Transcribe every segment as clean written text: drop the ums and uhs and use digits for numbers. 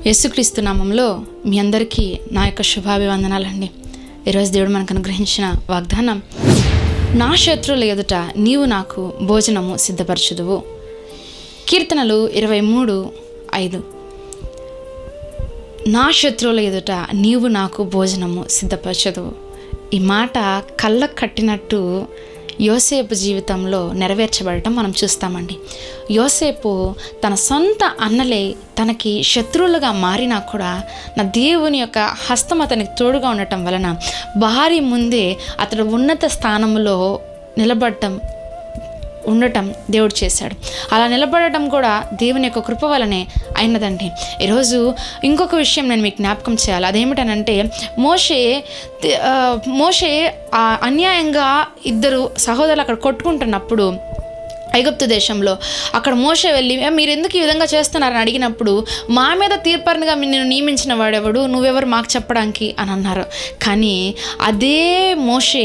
యేసుక్రీస్తు నామంలో మీ అందరికీ నా యొక్క శుభాభివందనాలండి. ఈరోజు దేవుడు మనకు అనుగ్రహించిన వాగ్దానం, నా శత్రువుల ఎదుట నీవు నాకు భోజనము సిద్ధపరచుదువు. కీర్తనలు 23:5. నా శత్రువుల ఎదుట నీవు నాకు భోజనము సిద్ధపరచదువు. ఈ మాట కళ్ళకు కట్టినట్టు యోసేపు జీవితంలో నెరవేర్చబడటం మనం చూస్తామండి. యోసేపు తన సొంత అన్నలే తనకి శత్రువులుగా మారినా కూడా నా దేవుని యొక్క హస్తం అతనికి తోడుగా ఉండటం వలన భారీ ముందే అతడు ఉన్నత స్థానంలో ఉండటం దేవుడు చేశాడు. అలా నిలబడటం కూడా దేవుని యొక్క కృప వలనే అయినదండి. ఈరోజు ఇంకొక విషయం నేను మీకు జ్ఞాపకం చేయాలి. అదేమిటనంటే మోషే అన్యాయంగా ఇద్దరు సహోదరులు అక్కడ కొట్టుకుంటున్నప్పుడు ఐగుప్తు దేశంలో అక్కడ మోషే వెళ్ళి, మీరు ఎందుకు ఈ విధంగా చేస్తున్నారని అడిగినప్పుడు, మా మీద తీర్పరినిగా నేను నియమించిన వాడెవడు, నువ్వెవరు మాకు చెప్పడానికి అని అన్నారు. కానీ అదే మోషే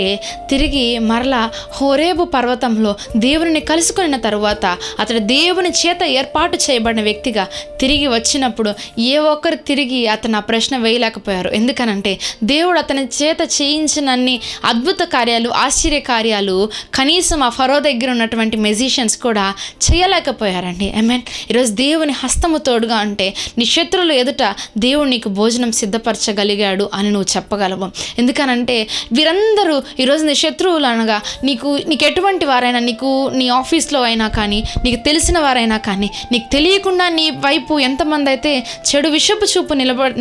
తిరిగి మరలా హోరేబు పర్వతంలో దేవుని కలుసుకున్న తరువాత అతడు దేవుని చేత ఏర్పాటు చేయబడిన వ్యక్తిగా తిరిగి వచ్చినప్పుడు ఏ ఒక్కరు తిరిగి అతను ఆ ప్రశ్న వేయలేకపోయారు. ఎందుకనంటే దేవుడు అతని చేత చేయించినన్ని అద్భుత కార్యాలు, ఆశ్చర్య కార్యాలు కనీసం ఆ ఫరో దగ్గర ఉన్నటువంటి మెజిషియన్స్ కూడా చేయలేకపోయారండి. ఆమేన్. ఈరోజు దేవుని హస్తము తోడుగా ఉంటే నీ శత్రువులు ఎదుట దేవుడు నీకు భోజనం సిద్ధపరచగలిగాడు అని నువ్వు చెప్పగలవు. ఎందుకనంటే వీరందరూ ఈరోజు నీ శత్రువులు అనగా నీకు ఎటువంటి వారైనా, నీకు నీ ఆఫీస్లో అయినా కానీ, నీకు తెలిసిన వారైనా కానీ, నీకు తెలియకుండా నీ వైపు ఎంతమంది అయితే చెడు విషపు చూపు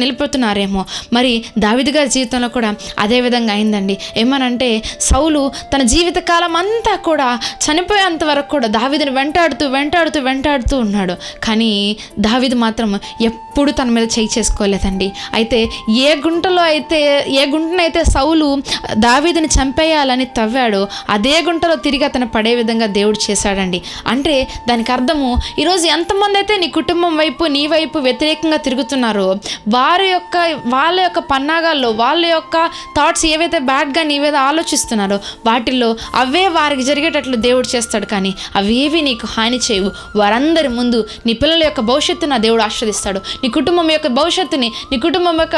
నిలుపుతున్నారేమో, మరి దావీదు గారి జీవితంలో కూడా అదే విధంగా అయిందండి. ఏమనంటే సౌలు తన జీవితకాలం అంతా కూడా చనిపోయేంత వరకు కూడా దావీదుని వెంటాడుతూ ఉన్నాడు. కానీ దావీదు మాత్రం ఎప్పుడు తన మీద చేయి చేసుకోలేదండి. అయితే ఏ గుంటనైతే సౌలు దావీదుని చంపేయాలని తవ్వాడో అదే గుంటలో తిరిగి అతను పడే విధంగా దేవుడు చేశాడండి. అంటే దానికి అర్థము, ఈరోజు ఎంతమంది అయితే నీ కుటుంబం వైపు, నీ వైపు వ్యతిరేకంగా తిరుగుతున్నారో వాళ్ళ యొక్క పన్నాగాల్లో, వాళ్ళ యొక్క థాట్స్ ఏవైతే బ్యాడ్గా నీ మీద ఆలోచిస్తున్నారో వాటిల్లో అవే వారికి జరిగేటట్లు దేవుడు చేస్తాడు. కానీ అవేవి నీకు హాని చేయవు. వారందరి ముందు నీ పిల్లల యొక్క భవిష్యత్తు నా దేవుడు ఆస్వాదిస్తాడు. నీ కుటుంబం యొక్క భవిష్యత్తుని, నీ కుటుంబం యొక్క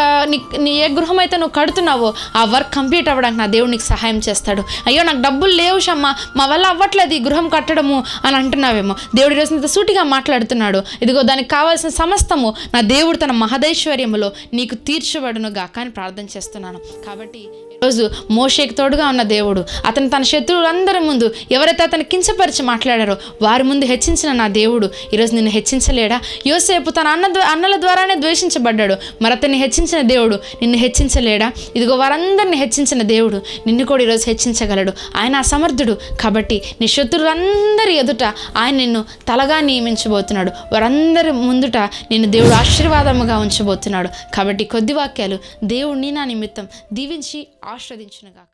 నీ ఏ గృహం అయితే నువ్వు కడుతున్నావో ఆ వర్క్ కంప్లీట్ అవ్వడానికి నా దేవుడు నీకు సహాయం చేస్తాడు. అయ్యో నాకు డబ్బులు లేవు షమ్మా, మా వల్ల అవ్వట్లేదు ఈ గృహం కట్టడము అని అంటున్నావేమో. దేవుడు ఈరోజు నీతో సూటిగా మాట్లాడుతున్నాడు. ఇదిగో దానికి కావాల్సిన సమస్తము నా దేవుడు తన మహదైశ్వర్యములో నీకు తీర్చబడునుగా కానీ ప్రార్థన చేస్తున్నాను. కాబట్టి ఈరోజు మోషేకి తోడుగా ఉన్న దేవుడు అతను తన శత్రువులందరి ముందు ఎవరైతే అతను కించపరిచి మాట్లాడారో వారి ముందు హెచ్చించిన నా దేవుడు ఈరోజు నిన్ను హెచ్చించలేడా? యోసేపు తన అన్నల ద్వారానే ద్వేషించబడ్డాడు, మరి అతన్ని హెచ్చించిన దేవుడు నిన్ను హెచ్చించలేడా? ఇదిగో వారందరిని హెచ్చించిన దేవుడు నిన్ను కూడా ఈరోజు హెచ్చించగలడు. ఆయన అసమర్థుడు. కాబట్టి నీ శత్రువులందరి ఎదుట ఆయన నిన్ను తలగా నియమించబోతున్నాడు. వారందరి ముందుట నిన్ను దేవుడు ఆశీర్వాదముగా ఉంచబోతున్నాడు. కాబట్టి కొద్ది వాక్యాలు దేవుడిని నా నిమిత్తం దీవించి ఆశీర్వదించునుగా.